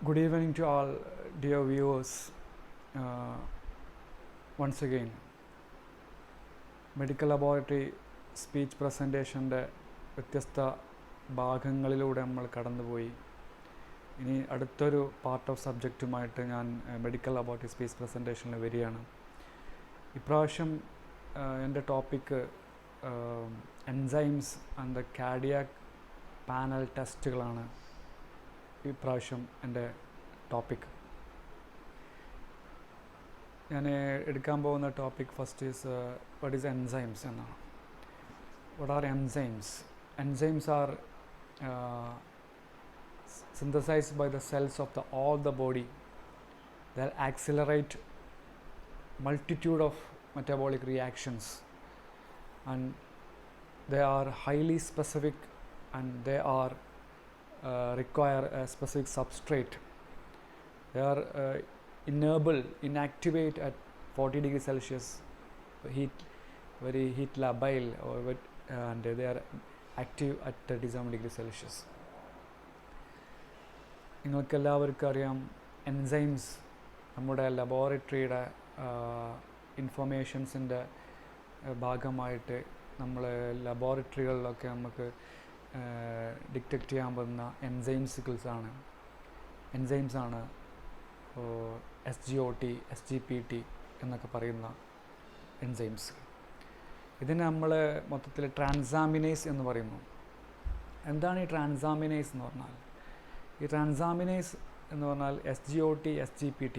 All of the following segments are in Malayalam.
Good evening to all dear viewers. Once again, medical laboratory speech പ്രസൻറ്റേഷൻ്റെ വ്യത്യസ്ത ഭാഗങ്ങളിലൂടെ നമ്മൾ കടന്നുപോയി. ഇനി അടുത്തൊരു പാർട്ട് ഓഫ് സബ്ജക്റ്റുമായിട്ട് ഞാൻ മെഡിക്കൽ ലബോറട്ടറി സ്പീച്ച് പ്രസൻറ്റേഷനിൽ വരികയാണ്. ഇപ്രാവശ്യം എൻ്റെ topic enzymes and the cardiac panel ടെസ്റ്റുകളാണ് ഇപ്രാവശ്യം എൻ്റെ ടോപ്പിക്. ഞാൻ എടുക്കാൻ പോകുന്ന topic first is what is enzymes എന്നാണ്. What are enzymes? Enzymes are synthesized by the cells of all the body that accelerate multitude of metabolic reactions, and they are highly specific and they are require a specific substrate. They are inactivate at 40 degrees Celsius heat, very heat labile, and they are active at 37 degrees Celsius. നിങ്ങൾക്കെല്ലാവർക്കും അറിയാം, എൻസൈംസ് നമ്മുടെ ലബോറട്ടറിയുടെ ഇൻഫർമേഷൻസിൻ്റെ ഭാഗമായിട്ട് നമ്മൾ ലബോറട്ടറികളിലൊക്കെ നമുക്ക് ഡിറ്റക്റ്റ് ചെയ്യാൻ പറ്റുന്ന എൻസൈംസുകൾസാണ് SGOT, SGPT എന്നൊക്കെ പറയുന്ന എൻസൈംസ്. ഇതിന് നമ്മൾ മൊത്തത്തിൽ ട്രാൻസാമിനേസ് എന്ന് പറയുന്നു. എന്താണ് ഈ ട്രാൻസാമിനേസ് എന്ന് പറഞ്ഞാൽ? ഈ ട്രാൻസാമിനേസ് എന്ന് പറഞ്ഞാൽ SGOT, SGPT,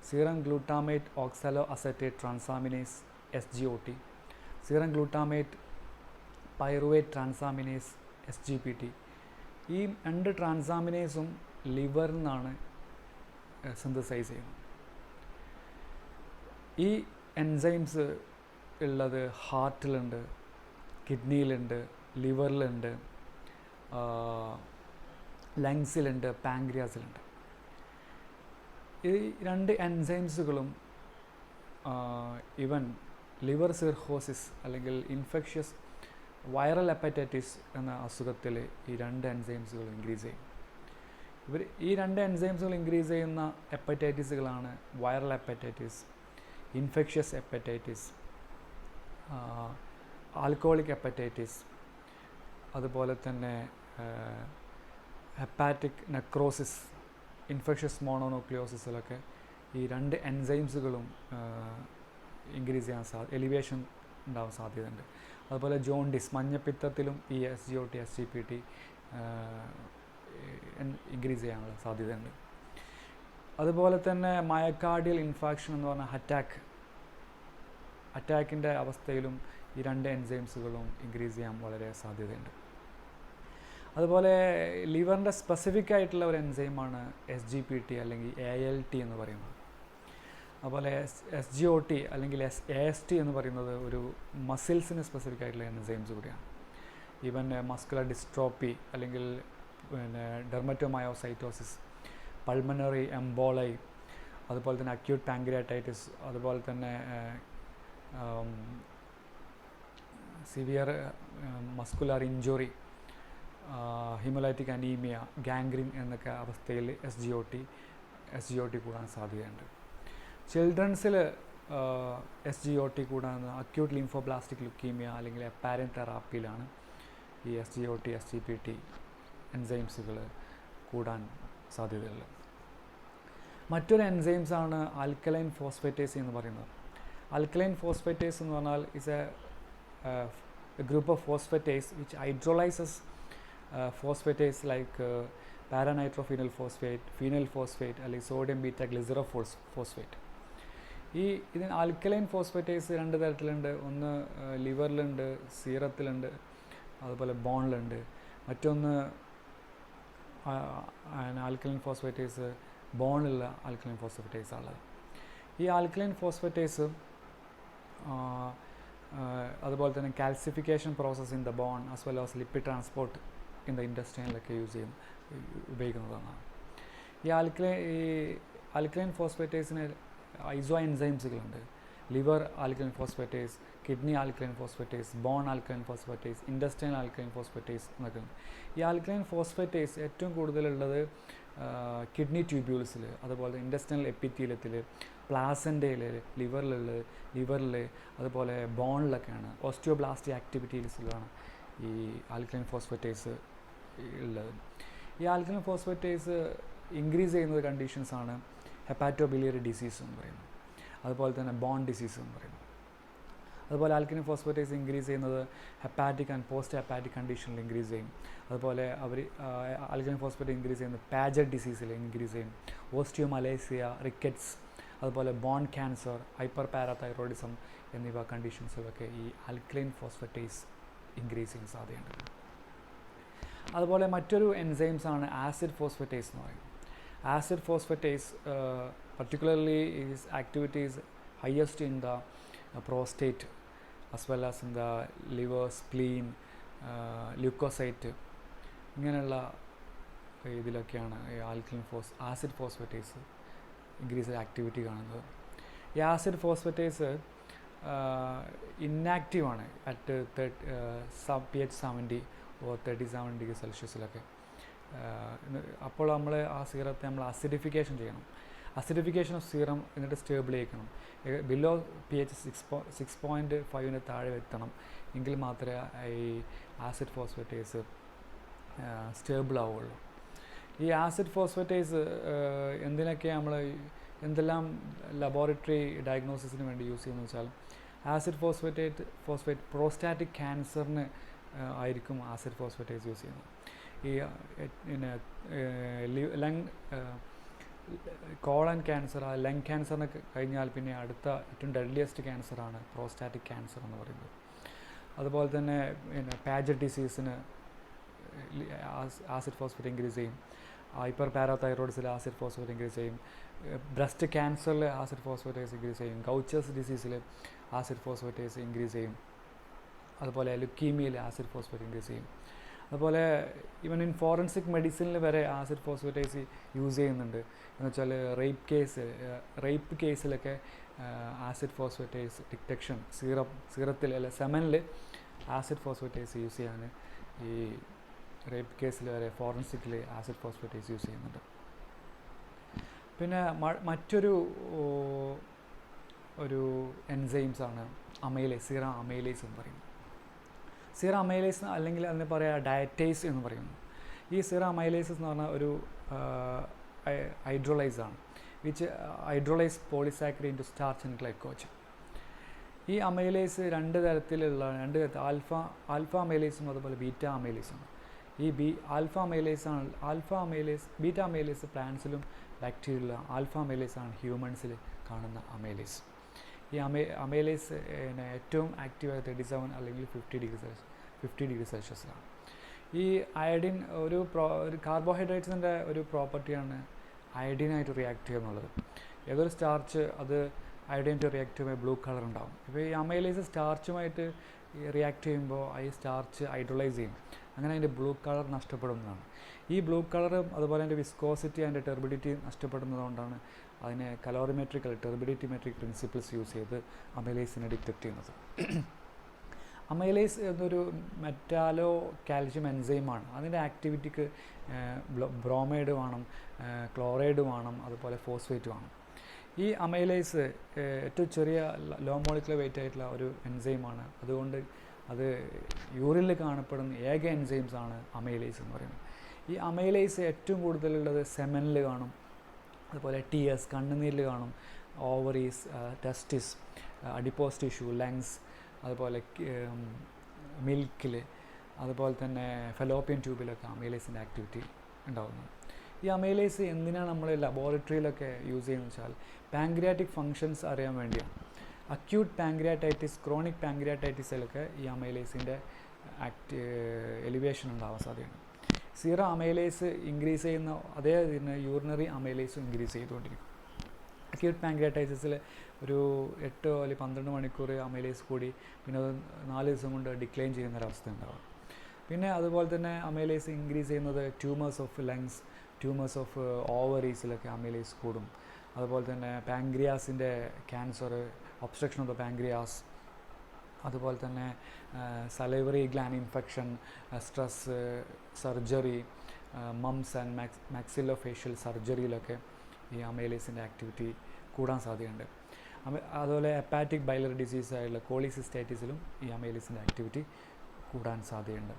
serum glutamate oxalo acetate transaminase SGOT, serum glutamate pyruvate transaminase SGPT. ഈ രണ്ട് ട്രാൻസാമിനേസും ലിവറിൽ നിന്നാണ് സിന്തസൈസ് ചെയ്യുന്നത്. ഈ എൻസൈംസ് ഉള്ളത് ഹാർട്ടിലുണ്ട്, കിഡ്നിയിലുണ്ട്, ലിവറിലുണ്ട്, ലങ്സിലുണ്ട്, പാങ്ക്രിയാസിലുണ്ട്. ഈ രണ്ട് എൻസൈംസുകളും ഈവൻ ലിവർ സിർഹോസിസ് അല്ലെങ്കിൽ ഇൻഫെക്ഷ്യസ് വൈറൽ ഹെപ്പറ്റൈറ്റിസ് എന്ന അസുഖത്തിൽ ഈ രണ്ട് എൻസൈംസുകൾ ഇൻക്രീസ് ചെയ്യും. ഈ രണ്ട് എൻസൈംസുകൾ ഇൻക്രീസ് ചെയ്യുന്ന ഹെപ്പറ്റൈറ്റിസുകളാണ് viral hepatitis, infectious hepatitis, alcoholic hepatitis, അതുപോലെ തന്നെ ഹെപ്പാറ്റിക് നെക്രോസിസ്, ഇൻഫെക്ഷ്യസ് മോണോന്യൂക്ലിയോസിസിലൊക്കെ ഈ രണ്ട് എൻസൈംസുകളും ഇൻക്രീസ് ചെയ്യാൻ എലിവേഷൻ ഉണ്ടാവാൻ സാധ്യതയുണ്ട്. അതുപോലെ ജോണ്ടിസ്, മഞ്ഞപ്പിത്തത്തിലും ഈ SGOT, SGPT ഇൻക്രീസ് ചെയ്യാനുള്ള സാധ്യതയുണ്ട്. അതുപോലെ തന്നെ മയോകാർഡിയൽ ഇൻഫാക്ഷൻ എന്ന് പറഞ്ഞാൽ അറ്റാക്കിൻ്റെ അവസ്ഥയിലും ഈ രണ്ട് എൻസൈംസുകളും ഇൻക്രീസ് ചെയ്യാൻ വളരെ സാധ്യതയുണ്ട്. അതുപോലെ ലിവറിൻ്റെ സ്പെസിഫിക് ആയിട്ടുള്ള ഒരു എൻസൈമാണ് SGPT അല്ലെങ്കിൽ ALT എന്ന് പറയുന്നത്. അതുപോലെ SGOT അല്ലെങ്കിൽ AST എന്ന് പറയുന്നത് ഒരു മസിൽസിന് സ്പെസിഫിക് ആയിട്ടുള്ള എൻസൈംസ് കൂടിയാണ്. ഈവൻ മസ്കുലർ ഡിസ്ട്രോപ്പി അല്ലെങ്കിൽ ഡെർമറ്റോമയോസൈറ്റോസിസ്, പൾമണറി എംബോളൈ, അതുപോലെ തന്നെ അക്യൂട്ട് പാങ്ക്രിയാറ്റൈറ്റിസ്, അതുപോലെ തന്നെ severe muscular injury, haemolytic anaemia, gangrene എന്നൊക്കെ അവസ്ഥയിൽ SGOT കൂടാൻ സാധ്യതയുണ്ട്. ചിൽഡ്രൻസിൽ SGOT കൂടാൻ അക്യൂട്ട് ലിംഫോബ്ലാസ്റ്റിക് ലുക്കീമിയ അല്ലെങ്കിൽ അപ്പാരൻ തെറാപ്പിയിലാണ് ഈ SGOT, SGPT എൻസൈംസുകൾ കൂടാൻ സാധ്യതയുള്ളത്. മറ്റൊരു എൻസൈംസാണ് ആൽക്കലൈൻ ഫോസ്ഫേറ്റേസ് എന്ന് പറയുന്നത്. ആൽക്കലൈൻ ഫോസ്ഫേറ്റേസ് എന്ന് പറഞ്ഞാൽ is a group of phosphatase which hydrolyses phosphatase like paranitrophenyl phosphate, phenyl phosphate അല്ലെങ്കിൽ സോഡിയം ബീറ്റ ഗ്ലിസറോ ഫോസ്ഫേറ്റ്. ഇതിന് ആൽക്കലൈൻ ഫോസ്ഫേറ്റേസ് രണ്ട് തരത്തിലുണ്ട്. ഒന്ന് ലിവറിലുണ്ട്, സീറത്തിലുണ്ട്, അതുപോലെ ബോണിലുണ്ട്. മറ്റൊന്ന് ആൽക്കലൈൻ ഫോസ്ഫേറ്റേസ് ബോണിലുള്ള ആൽക്കലൈൻ ഫോസ്ഫേറ്റേസ് ഉള്ളത്. ഈ ആൽക്കലൈൻ ഫോസ്ഫേറ്റേസ് അതുപോലെ തന്നെ calcification process in the bone as well as lipid transport in the ഇൻഡസ്ട്രിയിലൊക്കെ ഉപയോഗിക്കുന്നതാണ്. ഈ ആൽക്കലൈൻ ഫോസ്ഫേറ്റേസിന് ഐസോ എൻസൈംസുകളുണ്ട്. Liver alkaline phosphatase, kidney alkaline phosphatase, bone alkaline phosphatase, intestine alkaline phosphatase എന്നൊക്കെ ഉണ്ട്. ഈ ആൽക്കലൈൻ ഫോസ്ഫേറ്റേസ് ഏറ്റവും കൂടുതലുള്ളത് കിഡ്നി ട്യൂബ്യൂൾസിൽ, അതുപോലെ ഇൻഡസ്റ്റൈനൽ എപ്പിത്തീലിയത്തിൽ, പ്ലാസൻ്റയിൽ, ലിവറിൽ, അതുപോലെ ബോണിലൊക്കെയാണ്, ഓസ്റ്റിയോബ്ലാസ്റ്റി ആക്ടിവിറ്റീസിലാണ് ഈ ആൽക്കലൈൻ ഫോസ്ഫേറ്റേസ് ഉള്ളത്. ഈ ആൽക്കലൈൻ ഫോസ്ഫേറ്റേസ് ഇൻക്രീസ് ചെയ്യുന്ന കണ്ടീഷൻസാണ് ഹെപ്പാറ്റോബിലിയറി ഡിസീസ് എന്ന് പറയുന്നത്, അതുപോലെ തന്നെ ബോൺ ഡിസീസ് എന്ന് പറയുന്നത്. അതുപോലെ ആൽക്കലൈൻ ഫോസ്ഫേറ്റേസ് ഇൻക്രീസ് ചെയ്യുന്നത് ഹെപ്പാറ്റിക് ആൻഡ് പോസ്റ്റ് ഹെപ്പാറ്റിക് കണ്ടീഷനിൽ ഇൻക്രീസ് ചെയ്യും. അതുപോലെ ആൽക്കലൈൻ ഫോസ്ഫേറ്റ് ഇൻക്രീസ് ചെയ്യുന്നത് പാജറ്റ് ഡിസീസിൽ ഇൻക്രീസ് ചെയ്യും, ഓസ്റ്റിയോമലേസിയ, റിക്കറ്റ്സ്, അതുപോലെ ബോൺ ക്യാൻസർ, ഹൈപ്പർ പാരാതൈറോയിഡിസം എന്നിവ കണ്ടീഷൻസിലൊക്കെ ഈ ആൽക്കലൈൻ ഫോസ്ഫേറ്റേസ് ഇൻക്രീസ് ചെയ്യാൻ സാധ്യതയുണ്ട്. അതുപോലെ മറ്റൊരു എൻസൈംസാണ് ആസിഡ് ഫോസ്ഫേറ്റേസ് എന്ന് പറയുന്നത്. Acid phosphatase particularly its activity is highest in the prostate as well as in the liver, spleen, leukocyte. ഇങ്ങനെയുള്ള ഇതിലൊക്കെയാണ് ഈ ആസിഡ് ഫോസ്ഫേറ്റേസ് ഇൻക്രീസ് ആക്ടിവിറ്റി കാണുന്നത്. ഈ ആസിഡ് ഫോസ്ഫേറ്റേസ് ഇന്നാക്റ്റീവാണ് അറ്റ് pH 70 or 37 ഡിഗ്രി സെൽഷ്യസിലൊക്കെ. അപ്പോൾ നമ്മൾ ആ സീറത്തെ നമ്മൾ അസിഡിഫിക്കേഷൻ ചെയ്യണം. അസിഡിഫിക്കേഷൻ ഓഫ് സീറം എന്നിട്ട് സ്റ്റേബിൾ ചെയ്യിക്കണം. ബിലോ pH 6.5 താഴെ എത്തണം, എങ്കിൽ മാത്രമേ ഈ ആസിഡ് ഫോസ്ഫേറ്റേസ് സ്റ്റേബിൾ ആവുള്ളൂ. ഈ ആസിഡ് ഫോസ്ഫേറ്റേസ് എന്തിനൊക്കെ നമ്മൾ എന്തെല്ലാം ലബോറട്ടറി ഡയഗ്നോസിസിന് വേണ്ടി യൂസ് ചെയ്യുന്നത് വെച്ചാൽ, ആസിഡ് ഫോസ്ഫേറ്റ് പ്രോസ്റ്റാറ്റിക് ക്യാൻസറിന് ആയിരിക്കും ആസിഡ് ഫോസ്ഫേറ്റേസ് യൂസ് ചെയ്യുന്നത്. ഈ പിന്നെ ലങ് കോളൻ ക്യാൻസർ, ലങ് ക്യാൻസറിന് കഴിഞ്ഞാൽ പിന്നെ അടുത്ത ഏറ്റവും ഡെഡ്ലിയസ്റ്റ് ക്യാൻസറാണ് പ്രോസ്റ്റാറ്റിക് ക്യാൻസർ എന്ന് പറയുന്നത്. അതുപോലെ തന്നെ പിന്നെ പാജറ്റ് ഡിസീസിന് ആസിഡ് ഫോസ്ഫേറ്റ് ഇൻക്രീസ് ചെയ്യും, ഹൈപ്പർ പാരാതൈറോയിഡ്സിൽ ആസിഡ് ഫോസ്ഫേറ്റ് ഇൻക്രീസ് ചെയ്യും, ബ്രസ്റ്റ് ക്യാൻസറിൽ ആസിഡ് ഫോസ്ഫേറ്റേസ് ഇൻക്രീസ് ചെയ്യും, ഗൗച്ചേഴ്സ് ഡിസീസിൽ ആസിഡ് ഫോസ്ഫേറ്റേസ് ഇൻക്രീസ് ചെയ്യും, അതുപോലെ ലുക്കീമിയയിൽ ആസിഡ് ഫോസ്ഫേറ്റ് ഇൻക്രീസ് ചെയ്യും. അതുപോലെ ഈവൻ ഇൻ ഫോറൻസിക് മെഡിസിനിൽ വരെ ആസിഡ് ഫോസ്ഫേറ്റേസ് യൂസ് ചെയ്യുന്നുണ്ട്. എന്ന് വെച്ചാൽ റേപ്പ് കേസിലൊക്കെ ആസിഡ് ഫോസ്ഫേറ്റേസ് ഡിറ്റക്ഷൻ സീറത്തിൽ അല്ല സെമനിൽ ആസിഡ് ഫോസ്ഫേറ്റേസ് യൂസ് ചെയ്യാൻ ഈ റേപ്പ് കേസിൽ വരെ ഫോറൻസിക്കിൽ ആസിഡ് ഫോസ്ഫേറ്റേസ് യൂസ് ചെയ്യുന്നുണ്ട്. പിന്നെ മറ്റൊരു എൻസൈംസാണ് അമൈലേസ്, സീറം അമൈലേസ് എന്ന് പറയുന്നത്. സീറം അമൈലേസ് അല്ലെങ്കിൽ അതിന് പറയുക ഡയറ്റേസ് എന്ന് പറയുന്നു. ഈ സീറം അമൈലേസസ് എന്ന് പറഞ്ഞാൽ ഒരു ഹൈഡ്രോളൈസാണ്, which hydrolyse polysaccharide into starch and glycogen. ഈ അമൈലേസ് രണ്ട് തരത്തിൽ ആൽഫ അമൈലേസും അതുപോലെ ബീറ്റ അമൈലേസും. ഈ ബീറ്റ അമൈലേസ് പ്ലാന്റ്സിലും ബാക്ടീരിയയിലും, ആൽഫ അമൈലേസ് ആണ് ഹ്യൂമൻസിൽ കാണുന്ന അമൈലേസ്. ഈ അമൈലേസ് ഏറ്റവും ആക്റ്റീവായ 37 അല്ലെങ്കിൽ 50 ഡിഗ്രി സെൽഷ്യസിലാണ്. ഈ അയഡിൻ ഒരു കാർബോഹൈഡ്രേറ്റ്സിൻ്റെ ഒരു പ്രോപ്പർട്ടിയാണ് അയഡിനായിട്ട് റിയാക്ട് ചെയ്യുക എന്നുള്ളത്. ഏതൊരു സ്റ്റാർച്ച് അത് അയഡിനായിട്ട് റിയാക്ട് ചെയ്യുമ്പോൾ ബ്ലൂ കളർ ഉണ്ടാകും. ഇപ്പോൾ ഈ അമൈലേസ് സ്റ്റാർച്ചുമായിട്ട് റിയാക്ട് ചെയ്യുമ്പോൾ ഈ സ്റ്റാർച്ച് ഹൈഡ്രോളൈസ് ചെയ്യും, അങ്ങനെ അതിൻ്റെ ബ്ലൂ കളർ നഷ്ടപ്പെടുന്നതാണ്. ഈ ബ്ലൂ കളറും അതുപോലെ അതിൻ്റെ വിസ്കോസിറ്റി, അതിൻ്റെ ടെർബിഡിറ്റി നഷ്ടപ്പെടുന്നതുകൊണ്ടാണ് അതിനെ കലോറിമെട്രിക്കൽ ടെർബിഡിറ്റി മെട്രിക് പ്രിൻസിപ്പിൾസ് യൂസ് ചെയ്ത് അമൈലേസിനെ ഡിറ്റക്ട് ചെയ്യുന്നത്. അമൈലേസ് എന്നൊരു മെറ്റാലോ കാൽഷ്യം എൻസൈമാണ്. അതിൻ്റെ ആക്ടിവിറ്റിക്ക് ബ്രോമൈഡ് വേണം, ക്ലോറൈഡ് വേണം, അതുപോലെ ഫോസ്ഫേറ്റ് വേണം. ഈ അമൈലേസ് ഏറ്റവും ചെറിയ ലോ മോളിക്കുലർ വെയിറ്റ് ആയിട്ടുള്ള ഒരു എൻസൈമാണ്. അതുകൊണ്ട് അത് യൂറിനിൽ കാണപ്പെടുന്ന ഏക എൻസൈംസാണ് അമൈലേസ് എന്ന് പറയുന്നത്. ഈ അമൈലേസ് ഏറ്റവും കൂടുതലുള്ളത് സെമനിൽ കാണും, അതുപോലെ ടിയസ് കണ്ണുനീരിൽ കാണും, ഓവറീസ്, ടെസ്റ്റിസ്, അഡിപ്പോസ് ടിഷ്യൂ, ലങ്സ്, അതുപോലെ മിൽക്കിൽ, അതുപോലെ തന്നെ ഫെലോപ്പിയൻ ട്യൂബിലൊക്കെ അമൈലേസിൻ്റെ ആക്ടിവിറ്റി ഉണ്ടാകുന്നത്. ഈ അമൈലേസ് എന്തിനാണ് നമ്മൾ ലബോറട്ടറിയിലൊക്കെ യൂസ് ചെയ്യുന്നത് വെച്ചാൽ പാങ്ക്രിയാറ്റിക് ഫങ്ഷൻസ് അറിയാൻ വേണ്ടിയാണ്. അക്യൂട്ട് പാങ്ക്രിയാറ്റൈറ്റിസ്, ക്രോണിക് പാങ്ക്രിയാറ്റൈറ്റിസിലൊക്കെ ഈ അമൈലേസിൻ്റെ എലിവേഷൻ ഉണ്ടാവാൻ സാധ്യതയുണ്ട്. സീറം അമൈലേസ് ഇൻക്രീസ് ചെയ്യുന്ന അതേ ഇതിന് യൂറിനറി അമൈലേസും ഇൻക്രീസ് ചെയ്തുകൊണ്ടിരിക്കും. അക്യൂട്ട് പാങ്ക്രിയാറ്റൈറ്റിസിൽ ഒരു 8 അല്ലെങ്കിൽ 12 മണിക്കൂർ അമൈലേസ് കൂടി പിന്നെ അത് 4 ദിവസം കൊണ്ട് ഡിക്ലൈൻ ചെയ്യുന്നൊരവസ്ഥ ഉണ്ടാവും. പിന്നെ അതുപോലെ തന്നെ അമൈലേസ് ഇൻക്രീസ് ചെയ്യുന്നത് tumours of lungs, tumours of ഓവറീസിലൊക്കെ അമൈലേസ് കൂടും. അതുപോലെ തന്നെ പാങ്ക്രിയാസിൻ്റെ cancer, obstruction of the pancreas, അതുപോലെ തന്നെ salivary gland infection, stress, surgery, mumps and maxillofacial സർജറിയിലൊക്കെ ഈ അമൈലേസിൻ്റെ ആക്ടിവിറ്റി കൂടാൻ സാധ്യതയുണ്ട്. അതുപോലെ ഹെപ്പാറ്റിക് ബൈലറി ഡിസീസ് ആയിട്ടുള്ള കോളിസിസ്റ്റൈറ്റിസിലും ഈ അമൈലേസിൻ്റെ ആക്ടിവിറ്റി കൂടാൻ സാധ്യതയുണ്ട്.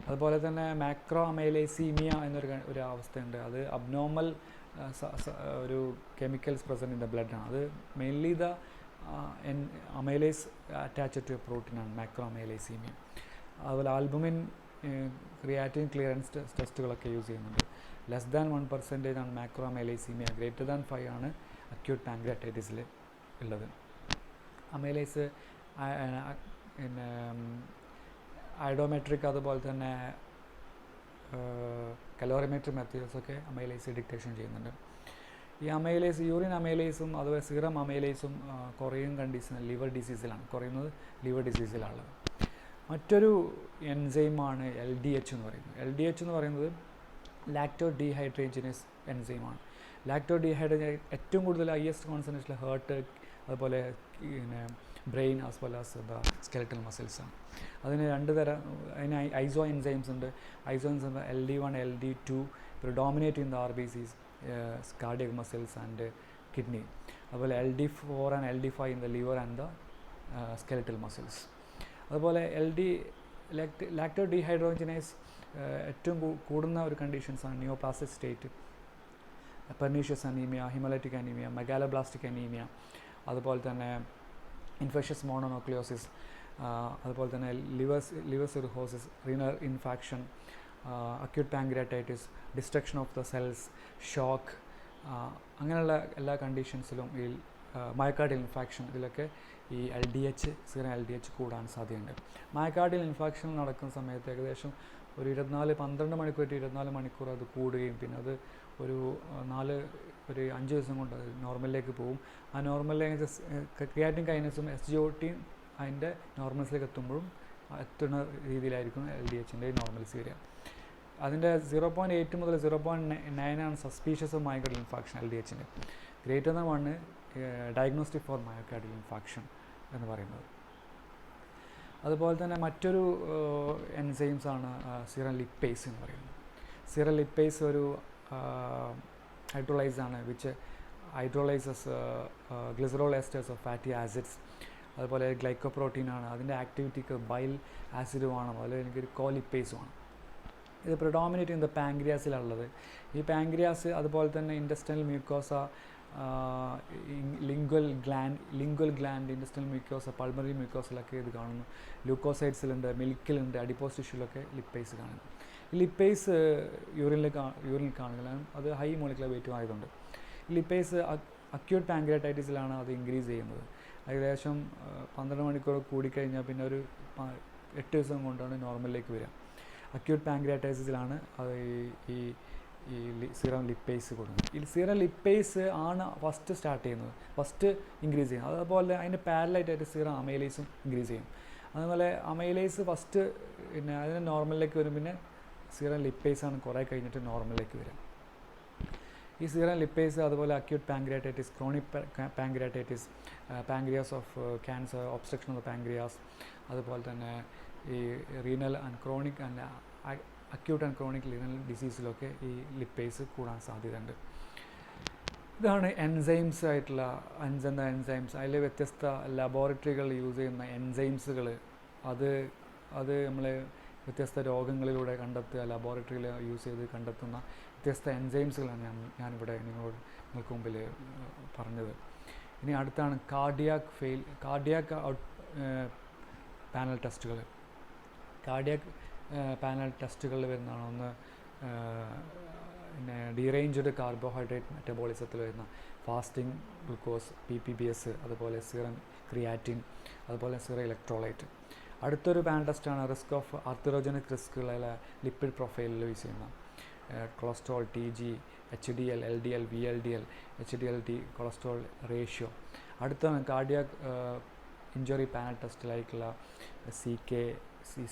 അതുപോലെ തന്നെ മാക്രോ അമൈലേസീമിയ ഒരു അവസ്ഥയുണ്ട്. അത് അബ്നോർമൽ ഒരു chemicals present in the blood ആണ്. അത് mainly the amylase attached to a പ്രോട്ടീനാണ് മാക്രോ അമൈലേസീമിയ. അതുപോലെ ആൽബുമിൻ, ക്രിയാറ്റിൻ ക്ലിയറൻസ് ടെസ്റ്റുകളൊക്കെ യൂസ് ചെയ്യുന്നുണ്ട്. ലെസ് ദാൻ 1% ആണ് മാക്രോ അമൈലേസീമിയ, ഗ്രേറ്റർ ദാൻ 5 ആണ് അക്യൂട്ട് പാൻക്രിയാറ്റൈറ്റിസിൽ ഉള്ളത്. അമൈലേസ് പിന്നെ ഐഡോമെട്രിക് അതുപോലെ തന്നെ കലോറിമെട്രിക് മെത്തേഡ്സൊക്കെ അമൈലേസ് ഡിറ്റക്ഷൻ ചെയ്യുന്നുണ്ട്. ഈ അമൈലേസ്, യൂറിൻ അമൈലേസും അതുപോലെ സീറം അമൈലേസും കുറയും കണ്ടീഷൻ ലിവർ ഡിസീസിലാണ്, കുറയുന്നത് ലിവർ ഡിസീസിലാണ്. മറ്റൊരു എൻസൈമാണ് LDH എന്ന് പറയുന്നത്. LDH എന്ന് പറയുന്നത് ലാക്ടോ ഡീഹൈഡ്രേജിനസ് എൻസൈമാണ്. ലാക്ടോ ഡീഹൈഡ്രേജ് ഏറ്റവും കൂടുതൽ ഹയസ്റ്റ് കോൺസെൻട്രേഷൻ ഹേർട്ട്, അതുപോലെ പിന്നെ brain as well as the skeletal മസിൽസാണ്. അതിന് അതിന് ഐസോ എൻസൈംസ് ഉണ്ട്. Isoenzyme LD1, LD2 predominate in the RBCs, cardiac muscles and kidney. അതുപോലെ LD4 and LD5 in the liver and the skeletal muscles. അതുപോലെ ലാക്ടോ ഡീഹൈഡ്രോജനേസ് ഏറ്റവും കൂടുന്ന ഒരു കണ്ടീഷൻസാണ് neoplastic state, pernicious anaemia, haemolytic anaemia, megaloblastic anaemia, അതുപോലെ തന്നെ ഇൻഫെഷ്യസ് മോണോന്യൂക്ലിയോസിസ്, അതുപോലെ തന്നെ liver cirrhosis, renal infarction, acute pancreatitis, destruction of the cells, shock, അങ്ങനെയുള്ള എല്ലാ കണ്ടീഷൻസിലും ഈ മയോകാർഡിയൽ ഇൻഫാക്ഷൻ, ഇതിലൊക്കെ ഈ സീറം LDH കൂടാൻ സാധ്യതയുണ്ട്. മയോകാർഡിയൽ ഇൻഫാക്ഷൻ നടക്കുന്ന സമയത്ത് ഏകദേശം ഒരു 12 മണിക്കൂർ ടു 24 മണിക്കൂർ അത് കൂടുകയും പിന്നെ അത് ഒരു 5 ദിവസം കൊണ്ട് അത് നോർമലിലേക്ക് പോകും. ആ നോർമലിലേക്ക് ക്രിയാറ്റിൻ കൈനസും SGOTയും അതിൻ്റെ നോർമൽസിലേക്ക് എത്തുന്ന രീതിയിലായിരിക്കും LDHൻ്റെ നോർമൽസ് വരിക. അതിൻ്റെ 0.8 മുതൽ 0.9 ആണ് സസ്പീഷ്യസ് ഓഫ് മയോകാർഡിയൽ ഇൻഫാക്ഷൻ LDHൻ്റെ. Greater than 1 diagnostic for myocardial infarction എന്ന് പറയുന്നത്. അതുപോലെ തന്നെ മറ്റൊരു എൻസൈംസാണ് സീറം ലിപ്പേസ് എന്ന് പറയുന്നത്. സീറം ലിപ്പേസ് ഒരു ഹൈഡ്രോളൈസാണ് which hydrolyses glycerol esters of fatty acids. അതുപോലെ ഗ്ലൈക്കോപ്രോട്ടീനാണ്. അതിൻ്റെ ആക്ടിവിറ്റിക്ക് ബൈൽ ആസിഡുമാണ്, അതുപോലെ എനിക്കൊരു കോലിപ്പേസുമാണ്. ഇത് പ്രിഡോമിനേറ്റ് ചെയ്യുന്നത് പാൻക്രിയാസിലുള്ളത്. ഈ പാൻക്രിയാസ് അതുപോലെ തന്നെ intestinal mucosa, lingual gland, intestinal mucosa, pulmonary മ്യൂക്കോസിലൊക്കെ ഇത് കാണുന്നു. ല്യൂക്കോസൈഡ്സിലുണ്ട്, മിൽക്കിലുണ്ട്, അഡിപ്പോസ് ടിഷ്യൂലൊക്കെ ലിപ്പേസ് കാണുന്നു. ഈ ലിപ്പേസ് യൂറിനിൽ കാണുക, അത് ഹൈ മോളിക്കുലർ വെയിറ്റും ആയതുകൊണ്ട്. ഈ ലിപ്പേസ് അക്യൂട്ട് പാൻക്രിയാറ്റൈറ്റിസിലാണ് അത് ഇൻക്രീസ് ചെയ്യുന്നത്. ഏകദേശം 12 മണിക്കൂർ കൂടിക്കഴിഞ്ഞാൽ പിന്നെ ഒരു 8 ദിവസം കൊണ്ടാണ് നോർമലിലേക്ക് വരിക. അക്യൂട്ട് പാൻക്രിയാറ്റൈറ്റിസിലാണ് അത് ഈ സീറം ലിപ്പേസ് കൊടുക്കുന്നത്. ഈ സീറം ലിപ്പേസ് ആണ് ഫസ്റ്റ് സ്റ്റാർട്ട് ചെയ്യുന്നത്, ഫസ്റ്റ് ഇൻക്രീസ് ചെയ്യുന്നത്. അതുപോലെ അതിന് പാരലായിട്ടായിട്ട് സീറം അമൈലേസും ഇൻക്രീസ് ചെയ്യും. അതുപോലെ അമൈലേസ് ഫസ്റ്റ് പിന്നെ അതിന് നോർമലിലേക്ക് വരും, പിന്നെ സീറം ലിപ്പേസാണ് കുറേ കഴിഞ്ഞിട്ട് നോർമലിലേക്ക് വരിക. ഈ സീറം ലിപ്പേസ് അതുപോലെ acute pancreatitis, chronic pancreatitis, pancreas of cancer, obstruction of the pancreas, അതുപോലെ തന്നെ ഈ renal and chronic and acute and chronic renal ഡിസീസിലൊക്കെ ഈ ലിപ്പേസ് കൂടാൻ സാധ്യതയുണ്ട്. ഇതാണ് എൻസൈംസ് ആയിട്ടുള്ള എൻസൈംസ്. അതിൽ വ്യത്യസ്ത ലബോറട്ടറികൾ യൂസ് ചെയ്യുന്ന എൻസൈംസുകൾ, അത് നമ്മൾ വ്യത്യസ്ത രോഗങ്ങളിലൂടെ കണ്ടെത്തുക, ലബോറട്ടറിയിൽ യൂസ് ചെയ്ത് കണ്ടെത്തുന്ന വ്യത്യസ്ത എൻസൈംസുകളാണ് ഞാനിവിടെ നിങ്ങൾക്ക് മുമ്പിൽ പറഞ്ഞത്. ഇനി അടുത്താണ് കാർഡിയാക് പാനൽ ടെസ്റ്റുകൾ. കാർഡിയാക് പാനൽ ടെസ്റ്റുകളിൽ വരുന്നതാണ് ഒന്ന് പിന്നെ ഡീറേഞ്ച്ഡ് കാർബോഹൈഡ്രേറ്റ് മെറ്റബോളിസത്തിൽ വരുന്ന ഫാസ്റ്റിംഗ് ഗ്ലൂക്കോസ്, PPBS, അതുപോലെ സീറം ക്രിയാറ്റിൻ, അതുപോലെ സീറം ഇലക്ട്രോലൈറ്റ്. അടുത്തൊരു പാനൽ ടെസ്റ്റാണ് റിസ്ക് ഓഫ് ആർത്തറോജനിക് റിസ്കുകളെ ലിപ്പിഡ് പ്രൊഫൈലിൽ യൂസ് ചെയ്യുന്ന cholesterol, TG, HDL, LDL, VLDL, HDL-T cholesterol ratio. അടുത്താണ് കാർഡിയാക് ഇഞ്ചുറി പാനൽ ടെസ്റ്റിലായിട്ടുള്ള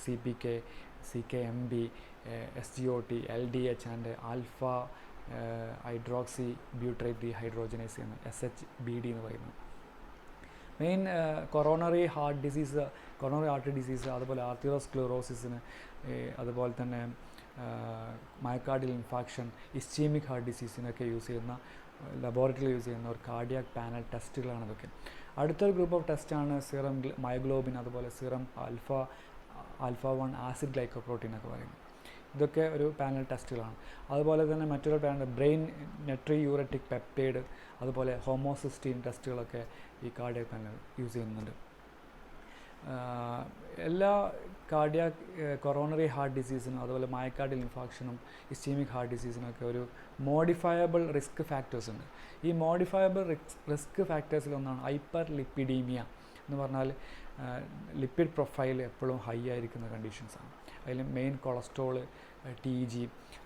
CPK, CKMB, SGOT, LDH and alpha hydroxy butyrate dehydrogenase എന്ന് SHBD എന്ന് പറയുന്നത്. മെയിൻ കൊറോണറി ആർട്ടറി ഡിസീസ്, അതുപോലെ ആർത്തിയോസ്ക്ലെറോസിസിന്, അതുപോലെ തന്നെ മയോകാർഡിയൽ ഇൻഫാക്ഷൻ, ഇസ്ചീമിക് ഹാർട്ട് ഡിസീസിനൊക്കെ ലബോറട്ടറിയിൽ യൂസ് ചെയ്യുന്ന ഒരു കാർഡിയാക് പാനൽ ടെസ്റ്റുകളാണ് ഇതൊക്കെ. അടുത്തൊരു ഗ്രൂപ്പ് ഓഫ് ടെസ്റ്റാണ് സീറം മയോഗ്ലോബിൻ, അതുപോലെ സീറം ആൽഫ 1 ആസിഡ് ഗ്ലൈക്കോപ്രോട്ടീൻ ഒക്കെ പറയുന്നത്. ഇതൊക്കെ ഒരു പാനൽ ടെസ്റ്റുകളാണ്. അതുപോലെ തന്നെ മറ്റൊരു പാനൽ ബ്രെയിൻ നെട്രിയൂററ്റിക് പെപ്റ്റൈഡ്, അതുപോലെ ഹോമോസിസ്റ്റീൻ ടെസ്റ്റുകളൊക്കെ ഈ കാർഡിയാക് പാനൽ യൂസ് ചെയ്യുന്നുണ്ട്. എല്ലാ കൊറോണറി ഹാർട്ട് ഡിസീസിനും, അതുപോലെ മയോകാർഡിയൽ ഇൻഫാക്ഷനും, ഇസ്ചീമിക് ഹാർട്ട് ഡിസീസിനൊക്കെ ഒരു മോഡിഫയബിൾ റിസ്ക് ഫാക്ടേഴ്സ് ഉണ്ട്. ഈ മോഡിഫയബിൾ റിസ്ക് ഫാക്ടേഴ്സിലൊന്നാണ് ഹൈപ്പർ ലിപ്പിഡീമിയ എന്ന് പറഞ്ഞാൽ ലിപ്പിഡ് പ്രൊഫൈൽ എപ്പോഴും ഹൈ ആയിരിക്കുന്ന കണ്ടീഷൻസാണ്. അതിൽ മെയിൻ കൊളസ്ട്രോൾ, TG,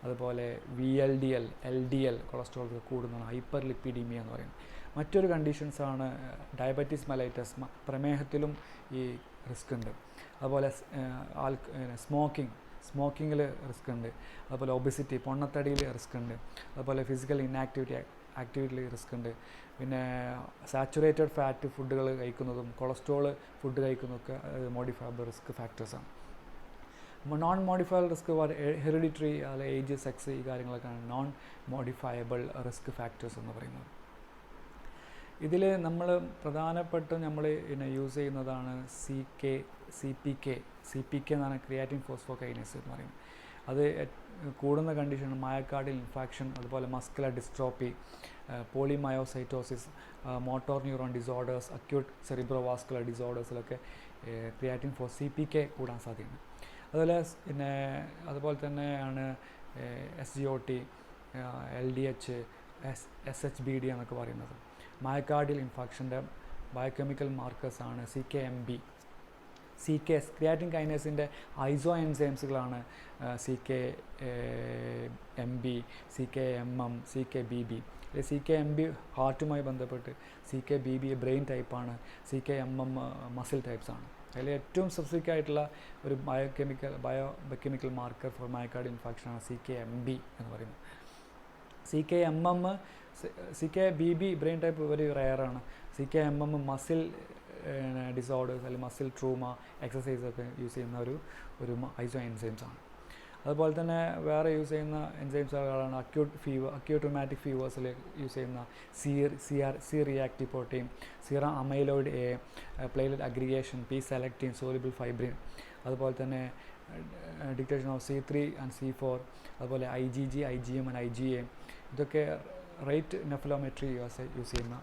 അതുപോലെ VLDL, LDL കൊളസ്ട്രോൾ കൂടുന്നതാണ് ഹൈപ്പർ ലിപ്പിഡീമിയ എന്ന് പറയുന്നത്. മറ്റൊരു കണ്ടീഷൻസാണ് ഡയബറ്റീസ് മെലൈറ്റസ്, പ്രമേഹത്തിലും ഈ റിസ്ക് ഉണ്ട്. അതുപോലെ സ്മോക്കിങ്ങിൽ റിസ്ക് ഉണ്ട്. അതുപോലെ ഒബിസിറ്റി, പൊണ്ണത്തടിയിൽ റിസ്ക് ഉണ്ട്. അതുപോലെ ഫിസിക്കൽ ആക്ടിവിറ്റിയിൽ റിസ്ക് ഉണ്ട്. പിന്നെ സാച്ചുറേറ്റഡ് ഫാറ്റ് ഫുഡുകൾ കഴിക്കുന്നതും കൊളസ്ട്രോൾ ഫുഡ് കഴിക്കുന്നതൊക്കെ മോഡിഫയബിൾ റിസ്ക് ഫാക്ടേഴ്സാണ്. നോൺ മോഡിഫയബിൾ റിസ്ക് ഹെറിഡിറ്ററി, അല്ലെ ഏജ്, സെക്സ്, ഈ കാര്യങ്ങളൊക്കെയാണ് നോൺ മോഡിഫയബിൾ റിസ്ക് ഫാക്ടേഴ്സ് എന്ന് പറയുന്നത്. ഇതിൽ നമ്മൾ പ്രധാനപ്പെട്ട് നമ്മൾ യൂസ് ചെയ്യുന്നതാണ് CPK എന്നാണ്, ക്രിയാറ്റിൻ ഫോസ്ഫോകൈനേസ് എന്ന് പറയുന്നത്. അത് കൂടുന്ന കണ്ടീഷൻ മയോകാർഡിയൽ ഇൻഫാക്ഷൻ, അതുപോലെ muscular dystrophy, polymyositis, motor neuron disorders, acute cerebrovascular ഡിസോർഡേഴ്സിലൊക്കെ ക്രിയാറ്റിൻ CPK കൂടാൻ സാധ്യതയുണ്ട്. അതുപോലെ തന്നെയാണ് SGOT, LDH, SHBD എന്നൊക്കെ പറയുന്നത്. മയോകാർഡിയൽ ഇൻഫാക്ഷൻ്റെ ബയോകെമിക്കൽ മാർക്കേഴ്സാണ് ക്രിയാറ്റിൻ കൈനേസിൻ്റെ ഐസോ എൻസൈംസുകളാണ് CKMB, CKMM, CKBB. CKMB ഹാർട്ടുമായി ബന്ധപ്പെട്ട്, CKBB ബ്രെയിൻ ടൈപ്പാണ്, CKMM മസിൽ ടൈപ്സാണ്. അതിൽ ഏറ്റവും സ്പെസിഫിക് ആയിട്ടുള്ള ഒരു ബയോകെമിക്കൽ മാർക്കർ ഫോർ മയോകാർഡിയൽ ഇൻഫാക്ഷനാണ് CKMB എന്ന് പറയുന്നത്. CKBB ബ്രെയിൻ ടൈപ്പ് വെരി റെയറാണ്. CKMM മസിൽ ഡിസോർഡേഴ്സ്, അല്ലെങ്കിൽ മസിൽ ട്രൂമ, എക്സസൈസൊക്കെ യൂസ് ചെയ്യുന്ന ഒരു ഐസോ എൻസൈംസാണ്. അതുപോലെ തന്നെ വേറെ യൂസ് ചെയ്യുന്ന എൻസൈംസുകളാണ് അക്യൂട്ട് റുമാറ്റിക് ഫീവേഴ്സിൽ യൂസ് ചെയ്യുന്ന C reactive protein, serum amyloid A, platelet aggregation, P selectin, soluble fibrin, അതുപോലെ തന്നെ detection of C3 and C4, അതുപോലെ IgG, IgM ആൻഡ് IgA. ഇതൊക്കെ റേറ്റ് നെഫ്ലോമെട്രി യൂസ് ചെയ്യുന്ന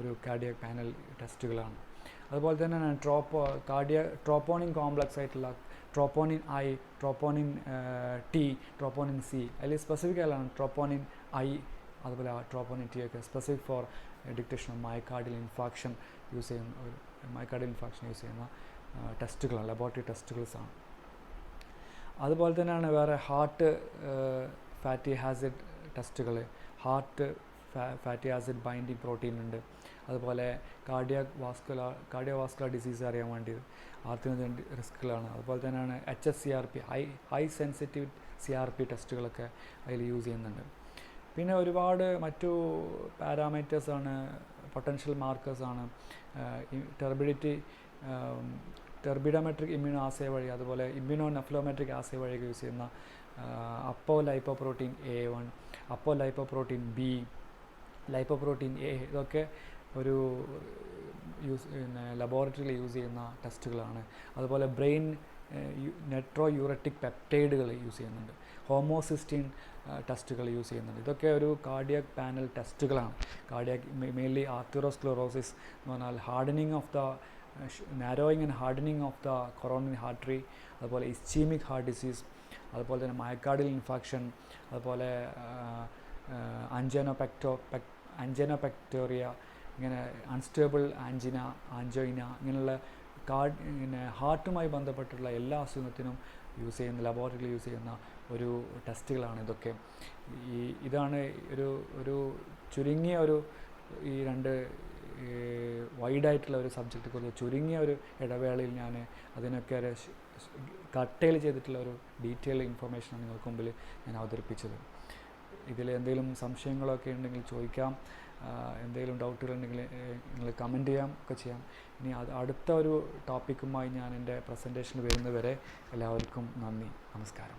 ഒരു കാർഡിയാക് പാനൽ ടെസ്റ്റുകളാണ്. അതുപോലെ തന്നെ ട്രോപ്പോണിൻ കോംപ്ലക്സ് ആയിട്ടുള്ള troponin I, troponin T, troponin C, അതിൽ സ്പെസിഫിക് ആയാണ് ട്രോപ്പോണിൻ I, അതുപോലെ ട്രോപ്പോണിൻ T ഒക്കെ specific four detection of myocardial infarction use ചെയ്യുന്ന ടെസ്റ്റുകളാണ്, ലബോറട്ടറി ടെസ്റ്റുകൾസാണ്. അതുപോലെ തന്നെയാണ് വേറെ ഹാർട്ട് ഫാറ്റി ആസിഡ് ടെസ്റ്റുകൾ, heart fatty acid binding protein ഉണ്ട്. അതുപോലെ കാർഡിയോവാസ്കുലർ ഡിസീസ് അറിയാൻ വേണ്ടി ആർത്തിന് റിസ്ക്കുകളാണ്. അതുപോലെ തന്നെയാണ് HSCRP, ഹൈ സെൻസിറ്റീവ് CRP ടെസ്റ്റുകളൊക്കെ അതിൽ യൂസ് ചെയ്യുന്നുണ്ട്. പിന്നെ ഒരുപാട് മറ്റു പാരാമീറ്റേഴ്സാണ്, പൊട്ടൻഷ്യൽ മാർക്കേഴ്സാണ്, ടെർബിഡോമെട്രിക് ഇമ്മ്യൂണോ ആസേ വഴി, അതുപോലെ ഇമ്മ്യൂണോ നെഫ്ലോമെട്രിക് ആസേ വഴിയൊക്കെ യൂസ് ചെയ്യുന്ന അപ്പോലൈപ്പോപ്രോട്ടീൻ A1, അപ്പോലൈപ്പോപ്രോട്ടീൻ B, ലൈപ്പോപ്രോട്ടീൻ A, ഇതൊക്കെ ഒരു ലബോറട്ടറിയിൽ യൂസ് ചെയ്യുന്ന ടെസ്റ്റുകളാണ്. അതുപോലെ ബ്രെയിൻ നെട്രോയൂററ്റിക് പെപ്റ്റൈഡുകൾ യൂസ് ചെയ്യുന്നുണ്ട്, ഹോമോസിസ്റ്റീൻ ടെസ്റ്റുകൾ യൂസ് ചെയ്യുന്നുണ്ട്. ഇതൊക്കെ ഒരു കാർഡിയാക് പാനൽ ടെസ്റ്റുകളാണ്. മെയിൻലി ആർത്തിയോസ്ക്ലെറോസിസ് എന്ന് പറഞ്ഞാൽ narrowing and hardening of the coronary artery, അതുപോലെ ഇസ്ചീമിക് ഹാർട്ട് ഡിസീസ്, അതുപോലെ തന്നെ മയോകാർഡിയൽ ഇൻഫാക്ഷൻ, അതുപോലെ ആൻജിനോപെക്ടോറിയ, ഇങ്ങനെ അൺസ്റ്റേബിൾ ആൻജോയിന, ഇങ്ങനെയുള്ള ഹാർട്ടുമായി ബന്ധപ്പെട്ടുള്ള എല്ലാ അസുഖത്തിനും ലബോറട്ടറിയിൽ യൂസ് ചെയ്യുന്ന ഒരു ടെസ്റ്റുകളാണ് ഇതൊക്കെ. ഇതാണ് ചുരുങ്ങിയ ഈ രണ്ട് വൈഡായിട്ടുള്ള ഒരു സബ്ജക്റ്റ് കുറിച്ച് ചുരുങ്ങിയ ഒരു ഇടവേളയിൽ ഞാൻ അതിനൊക്കെ കട്ടയിൽ ചെയ്തിട്ടുള്ള ഒരു ഡീറ്റെയിൽ ഇൻഫർമേഷനാണ് നിങ്ങൾക്ക് മുമ്പിൽ ഞാൻ അവതരിപ്പിച്ചത്. ഇതിൽ എന്തെങ്കിലും സംശയങ്ങളൊക്കെ ഉണ്ടെങ്കിൽ ചോദിക്കാം. എന്തെങ്കിലും ഡൗട്ടുകളുണ്ടെങ്കിൽ നിങ്ങൾ കമൻറ്റ് ചെയ്യാം ഒക്കെ ചെയ്യാം. ഇനി അടുത്ത ഒരു ടോപ്പിക്കുമായി ഞാൻ എൻ്റെ പ്രസൻറ്റേഷന് വരുന്നവരെ എല്ലാവർക്കും നന്ദി, നമസ്കാരം.